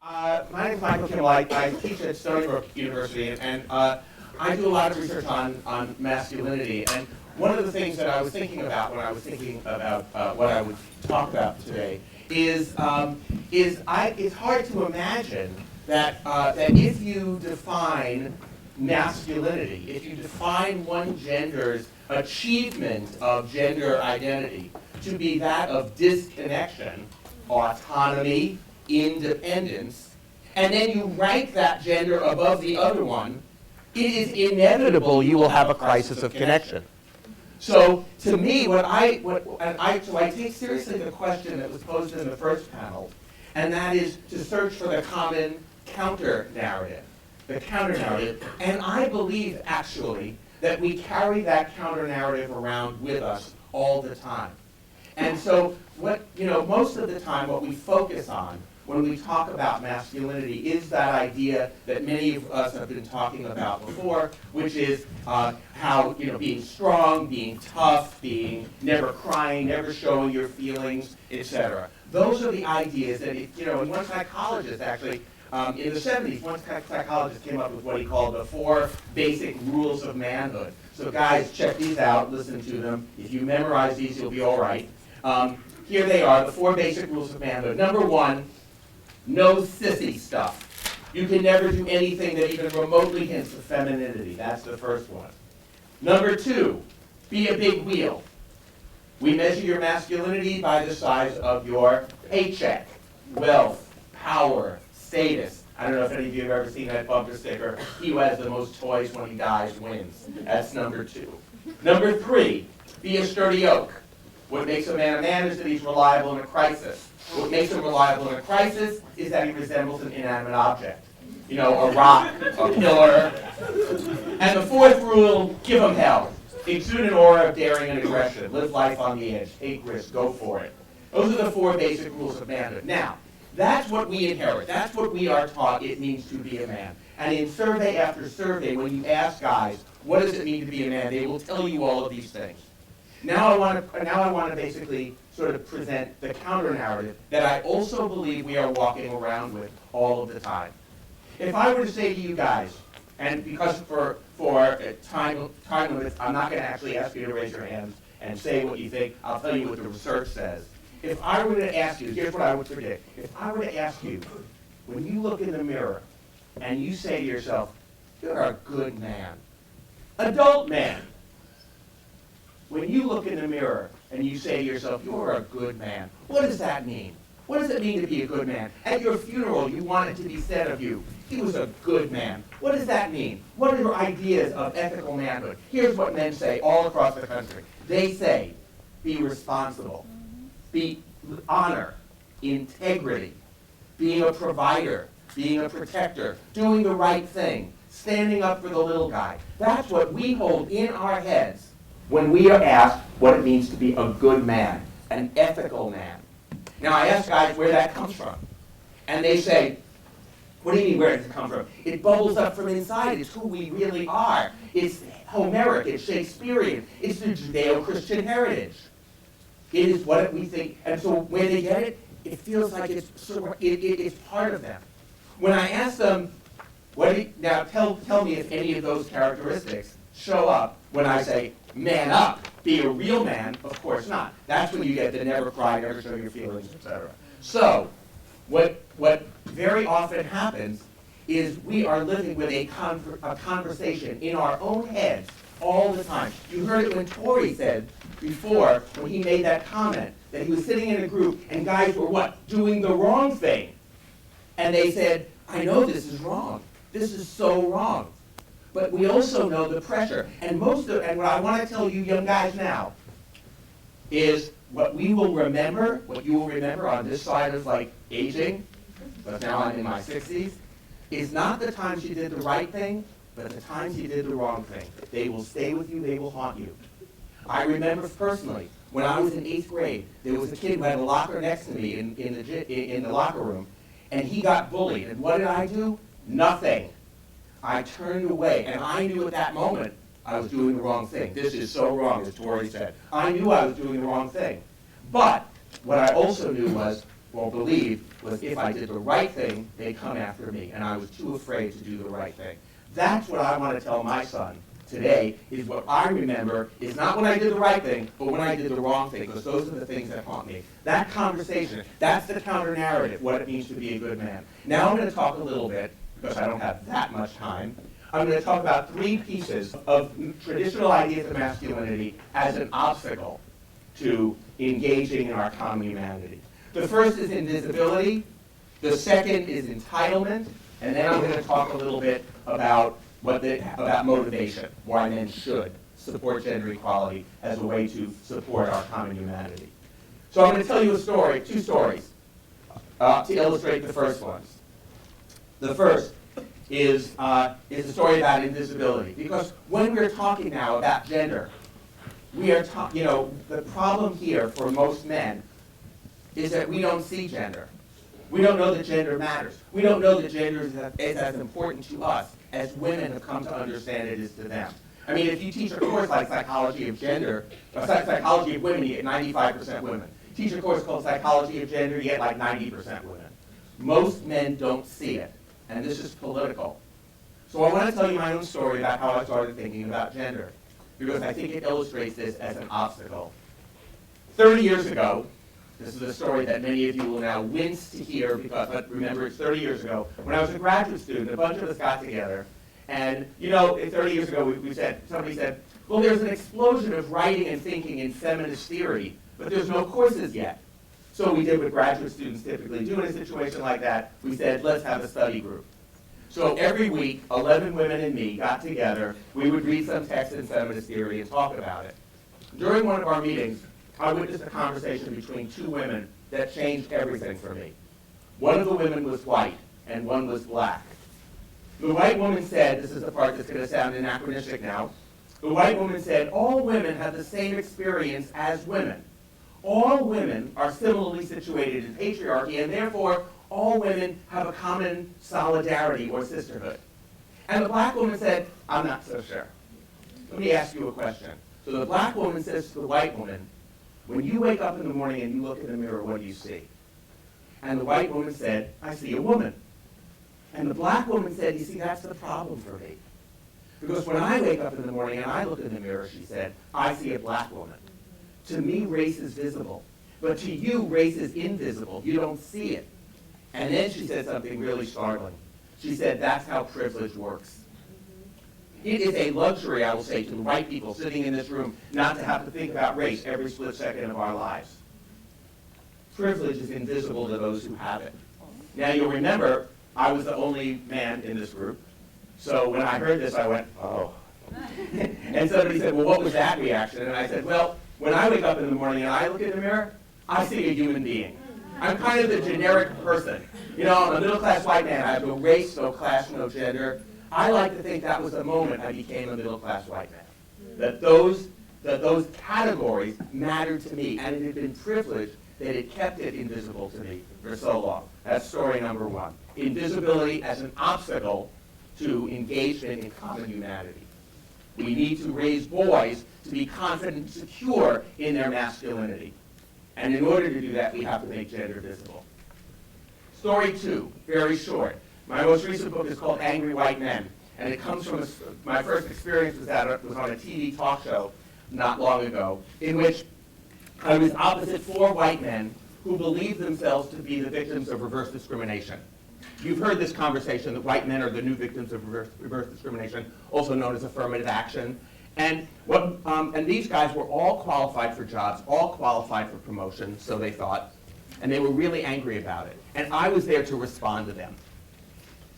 My name is Michael Kimmel. I teach at Stony Brook University, and I do a lot of research on masculinity. And one of the things that I was thinking about when I was thinking about what I would talk about today is it's hard to imagine that if you define masculinity, if you define one gender's achievement of gender identity to be that of disconnection, autonomy, independence, and then you rank that gender above the other one, it is inevitable you will have a crisis of connection. So to me, so I take seriously the question that was posed in the first panel, and that is to search for the common counter-narrative, and I believe actually that we carry that counter-narrative around with us all the time. And so most of the time what we focus on when we talk about masculinity is that idea that many of us have been talking about before, which is how being strong, being tough, being never crying, never showing your feelings, etc. Those are the ideas that, and one psychologist actually, in the 70s, one psychologist came up with what he called the 4 basic rules of manhood. So guys, check these out, listen to them. If you memorize these, you'll be all right. Here they are, the 4 basic rules of manhood. Number 1, no sissy stuff. You can never do anything that even remotely hints of femininity. That's the first one. Number 2, be a big wheel. We measure your masculinity by the size of your paycheck, wealth, power, status. I don't know if any of you have ever seen that bumper sticker, he who has the most toys when he dies wins. That's number 2. Number 3, be a sturdy oak. What makes a man is that he's reliable in a crisis. What makes him reliable in a crisis is that he resembles an inanimate object. A rock, a pillar. And the 4th rule, give him hell. Exude an aura of daring and aggression. Live life on the edge. Take risks. Go for it. Those are the 4 basic rules of manhood. Now, that's what we inherit. That's what we are taught it means to be a man. And in survey after survey, when you ask guys, what does it mean to be a man, they will tell you all of these things. Now I want to basically sort of present the counter-narrative that I also believe we are walking around with all of the time. If I were to say to you guys, and because for time limits, I'm not going to actually ask you to raise your hands and say what you think. I'll tell you what the research says. If I were to ask you, here's what I would predict. If I were to ask you, when you look in the mirror and you say to yourself, you're a good man, adult man. When you look in the mirror and you say to yourself, you're a good man, what does that mean? What does it mean to be a good man? At your funeral, you want it to be said of you, he was a good man. What does that mean? What are your ideas of ethical manhood? Here's what men say all across the country. They say, be responsible, be honor, integrity, being a provider, being a protector, doing the right thing, standing up for the little guy. That's what we hold in our heads when we are asked what it means to be a good man, an ethical man. Now I ask guys where that comes from. And they say, what do you mean where does it come from? It bubbles up from inside. It's who we really are. It's Homeric, it's Shakespearean, it's the Judeo-Christian heritage. It is what we think, and so when they get it, it feels like it's part of them. When I ask them, now tell me if any of those characteristics show up when I say, man up, be a real man. Of course not. That's when you get the never cry, never show your feelings, etc. So, what very often happens is we are living with a conversation in our own heads all the time. You heard it when Tori said before, when he made that comment, that he was sitting in a group and guys were what? Doing the wrong thing. And they said, I know this is wrong. This is so wrong. But we also know the pressure. And what I want to tell you young guys now is what you will remember on this side of aging, but now I'm in my 60s, is not the times you did the right thing, but the times you did the wrong thing. They will stay with you, they will haunt you. I remember personally, when I was in 8th grade, there was a kid who had a locker next to me in the locker room, and he got bullied. And what did I do? Nothing. I turned away, and I knew at that moment I was doing the wrong thing. This is so wrong, as Tori said. I knew I was doing the wrong thing. But what I also knew was or believed was if I did the right thing, they'd come after me, and I was too afraid to do the right thing. That's what I want to tell my son today, is what I remember is not when I did the right thing, but when I did the wrong thing, because those are the things that haunt me. That conversation, that's the counter-narrative, what it means to be a good man. Now I'm going to talk a little bit, because I don't have that much time, I'm going to talk about 3 pieces of traditional ideas of masculinity as an obstacle to engaging in our common humanity. The first is invisibility, the second is entitlement, and then I'm going to talk a little bit about about motivation, why men should support gender equality as a way to support our common humanity. So I'm going to tell you a story, 2 stories, to illustrate the first ones. The first is a story about invisibility, because when we're talking now about gender, we are the problem here for most men is that we don't see gender. We don't know that gender matters. We don't know that gender is as important to us as women have come to understand it is to them. I mean, if you teach a course like psychology of gender, psychology of women, you get 95% women. Teach a course called psychology of gender, you get like 90% women. Most men don't see it, and this is political. So I want to tell you my own story about how I started thinking about gender, because I think it illustrates this as an obstacle. 30 years ago, this is a story that many of you will now wince to hear, but remember, it's 30 years ago. When I was a graduate student, a bunch of us got together, and 30 years ago, somebody said, well, there's an explosion of writing and thinking in feminist theory, but there's no courses yet. So we did what graduate students typically do in a situation like that. We said, let's have a study group. So every week, 11 women and me got together. We would read some text in feminist theory and talk about it. During one of our meetings, I witnessed a conversation between 2 women that changed everything for me. One of the women was white, and one was black. The white woman said, this is the part that's going to sound anachronistic now, the white woman said, all women have the same experience as women. All women are similarly situated in patriarchy, and therefore all women have a common solidarity or sisterhood. And the black woman said, I'm not so sure. Let me ask you a question. So the black woman says to the white woman, when you wake up in the morning and you look in the mirror, what do you see? And the white woman said, I see a woman. And the black woman said, you see, that's the problem for me. Because when I wake up in the morning and I look in the mirror, she said, I see a black woman. To me, race is visible. But to you, race is invisible. You don't see it. And then she said something really startling. She said, that's how privilege works. It is a luxury, I will say, to the white people sitting in this room not to have to think about race every split second of our lives. Privilege is invisible to those who have it. Now you'll remember, I was the only man in this group. So when I heard this, I went, oh. And somebody said, well, what was that reaction? And I said, well, when I wake up in the morning and I look in the mirror, I see a human being. I'm kind of the generic person. I'm a middle-class white man. I have no race, no class, no gender. I like to think that was the moment I became a middle-class white man. That those categories mattered to me, and it had been privileged that it kept it invisible to me for so long. That's story number 1. Invisibility as an obstacle to engagement in common humanity. We need to raise boys to be confident and secure in their masculinity. And in order to do that, we have to make gender visible. Story 2, very short. My most recent book is called Angry White Men, and it comes from my first experience was on a TV talk show not long ago, in which I was opposite 4 white men who believed themselves to be the victims of reverse discrimination. You've heard this conversation that white men are the new victims of reverse discrimination, also known as affirmative action. And these guys were all qualified for jobs, all qualified for promotion, so they thought, and they were really angry about it. And I was there to respond to them.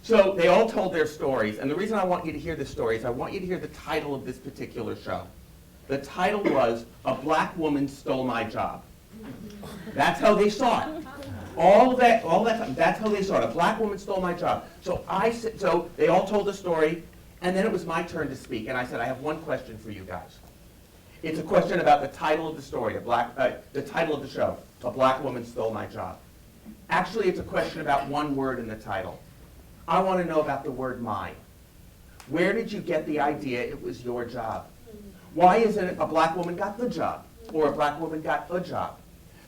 So they all told their stories, and the reason I want you to hear the story is I want you to hear the title of this particular show. The title was, A Black Woman Stole My Job. That's how they saw it. All that time, that's how they saw it. A black woman stole my job. So they all told the story, and then it was my turn to speak, and I said, I have one question for you guys. It's a question about the title of the story, the title of the show, A Black Woman Stole My Job. Actually, it's a question about one word in the title. I want to know about the word my. Where did you get the idea it was your job? Why isn't it a black woman got the job, or a black woman got a job?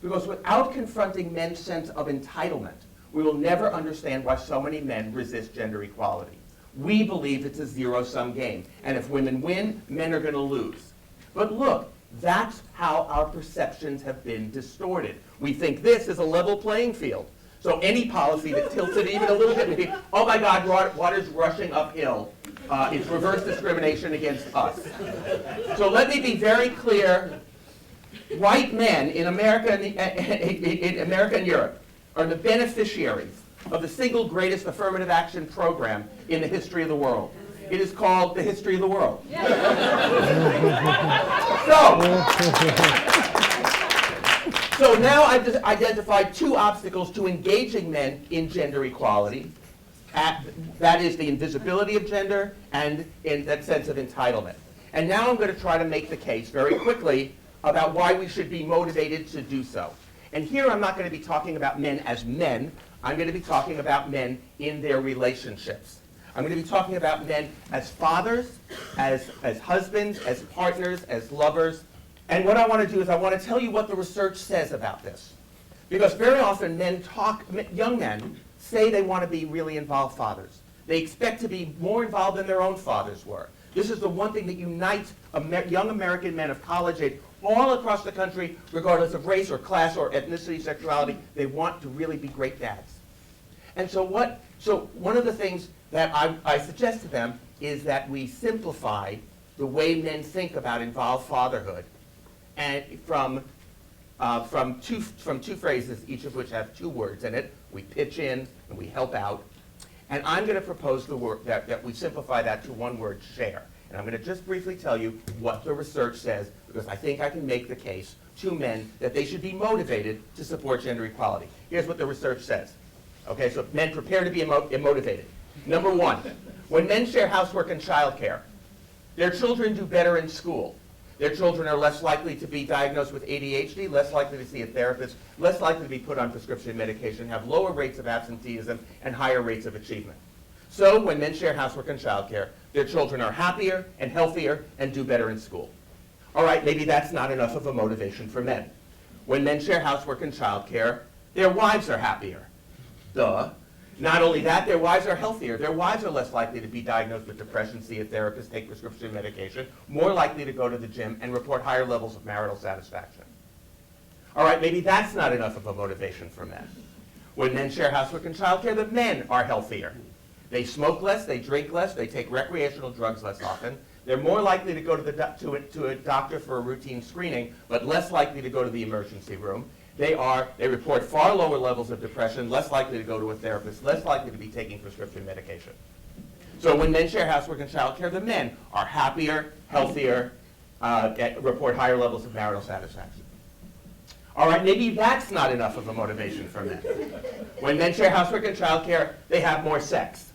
Because without confronting men's sense of entitlement, we will never understand why so many men resist gender equality. We believe it's a zero-sum game, and if women win, men are going to lose. But look, that's how our perceptions have been distorted. We think this is a level playing field. So any policy that tilts it even a little bit would be, oh my God, water's rushing uphill. It's reverse discrimination against us. So let me be very clear. White men in America and Europe are the beneficiaries of the single greatest affirmative action program in the history of the world. It is called the history of the world. So now I've just identified two obstacles to engaging men in gender equality. That is the invisibility of gender and in that sense of entitlement. And now I'm going to try to make the case very quickly about why we should be motivated to do so. And here I'm not going to be talking about men as men. I'm going to be talking about men in their relationships. I'm going to be talking about men as fathers, as husbands, as partners, as lovers. And what I want to do is I want to tell you what the research says about this. Because very often young men say they want to be really involved fathers. They expect to be more involved than their own fathers were. This is the one thing that unites young American men of college age all across the country, regardless of race or class or ethnicity, sexuality. They want to really be great dads. And so one of the things that I suggest to them is that we simplify the way men think about involved fatherhood, and from two phrases, each of which have two words in it. We pitch in and we help out. And I'm going to propose that we simplify that to one word, share. And I'm going to just briefly tell you what the research says, because I think I can make the case to men that they should be motivated to support gender equality. Here's what the research says. Okay, so men prepare to be motivated. Number one, when men share housework and childcare, their children do better in school. Their children are less likely to be diagnosed with ADHD, less likely to see a therapist, less likely to be put on prescription medication, have lower rates of absenteeism, and higher rates of achievement. So when men share housework and childcare, their children are happier and healthier and do better in school. All right, maybe that's not enough of a motivation for men. When men share housework and childcare, their wives are happier. Duh. Not only that, their wives are healthier. Their wives are less likely to be diagnosed with depression, see a therapist, take prescription medication, more likely to go to the gym, and report higher levels of marital satisfaction. All right, maybe that's not enough of a motivation for men. When men share housework and childcare, the men are healthier. They smoke less, they drink less, they take recreational drugs less often. They're more likely to go to a doctor for a routine screening, but less likely to go to the emergency room. They report far lower levels of depression, less likely to go to a therapist, less likely to be taking prescription medication. So when men share housework and childcare, the men are happier, healthier, report higher levels of marital satisfaction. All right, maybe that's not enough of a motivation for men. When men share housework and childcare, they have more sex.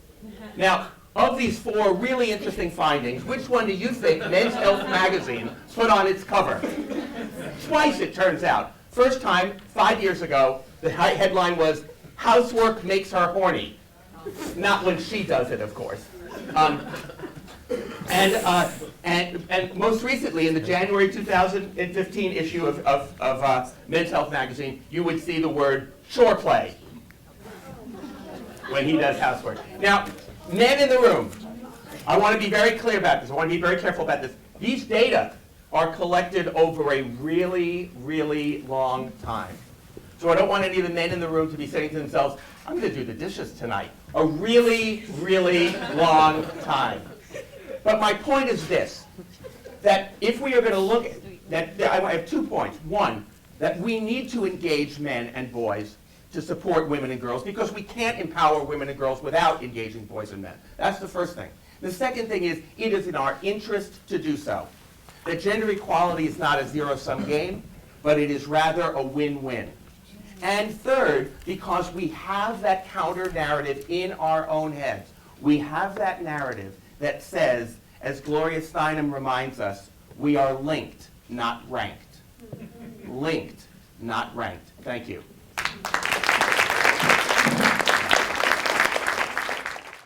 Now, of these four really interesting findings, which one do you think Men's Health magazine put on its cover? Twice, it turns out. First time, 5 years ago, the headline was, "Housework makes her horny." Not when she does it, of course. And most recently, in the January 2015 issue of Men's Health magazine, you would see the word chore play when he does housework. Now, men in the room, I want to be very clear about this. I want to be very careful about this. These data are collected over a really, really long time. So I don't want any of the men in the room to be saying to themselves, I'm going to do the dishes tonight. A really, really long time. But my point is this, that if we are going to look at that, I have 2 points. One, that we need to engage men and boys to support women and girls, because we can't empower women and girls without engaging boys and men. That's the first thing. The second thing is, it is in our interest to do so. That gender equality is not a zero-sum game, but it is rather a win-win. And third, because we have that counter-narrative in our own heads. We have that narrative that says, as Gloria Steinem reminds us, we are linked, not ranked. Linked, not ranked. Thank you.